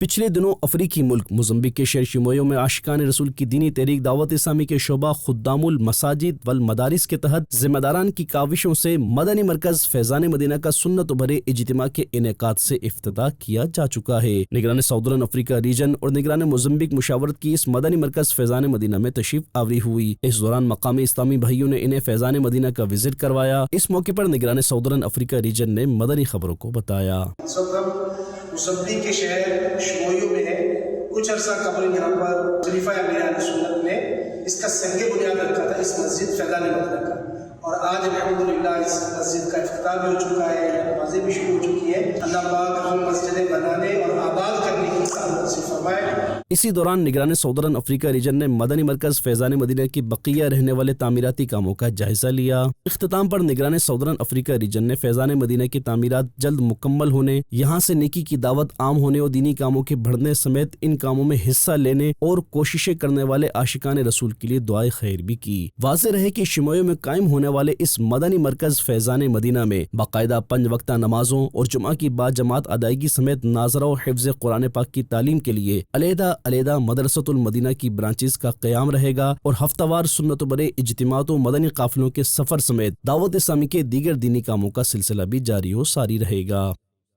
پچھلے دنوں افریقی ملک موزمبیق کے شہر شموئیو میں عاشقان رسول کی دینی تحریک دعوت اسلامی کے شعبہ خدام المساجد والمدارس کے تحت ذمہ داران کی کاوشوں سے مدنی مرکز فیضان مدینہ کا سنت بھرے اجتماع کے انعقاد سے افتتاح کیا جا چکا ہے۔ نگران ساؤدرن افریقہ ریجن اور نگران موزمبیق مشاورت کی اس مدنی مرکز فیضان مدینہ میں تشریف آوری ہوئی۔ اس دوران مقامی اسلامی بھائیوں نے انہیں فیضان مدینہ کا وزٹ کروایا۔ اس موقع پر نگران ساؤدرن افریقہ ریجن نے مدنی خبروں کو بتایا۔ موزمبیق کے شہر شموئیو میں ہے۔ کچھ عرصہ قبل یہاں پر خلیفہ امیر اہل سنت نے اس کا سنگ بنیاد رکھا تھا، اس مسجد فیضان مدینہ کا، اور آج الحمدللہ اس مسجد کا افتتاح بھی ہو چکا ہے، نمازیں بھی شروع ہو چکی ہیں۔ اللہ پاک ہم مسجدیں بنانے اور آباد کرنے کی سعادت نصیب فرمائے۔ اسی دوران نگران ساؤدرن افریقہ ریجن نے مدنی مرکز فیضان مدینہ کی بقیہ رہنے والے تعمیراتی کاموں کا جائزہ لیا۔ اختتام پر نگران ساؤدرن افریقہ ریجن نے فیضان مدینہ کی تعمیرات جلد مکمل ہونے، یہاں سے نیکی کی دعوت عام ہونے اور دینی کاموں کے بڑھنے سمیت ان کاموں میں حصہ لینے اور کوششیں کرنے والے عاشقان رسول کے لیے دعائے خیر بھی کی۔ واضح رہے کہ شموئیو میں قائم ہونے والے اس مدنی مرکز فیضان مدینہ میں باقاعدہ 5 وقتہ نمازوں اور جمعہ کی باجماعت ادائیگی سمیت ناظرہ و حفظ قرآن پاک کی تعلیم کے لیے علیحدہ مدرسۃ المدینہ کی برانچز کا قیام رہے گا، اور ہفتہ وار سنت برے اجتماعات و مدنی قافلوں کے سفر سمیت دعوت اسلامی کے دیگر دینی کاموں کا سلسلہ بھی جاری و ساری رہے گا۔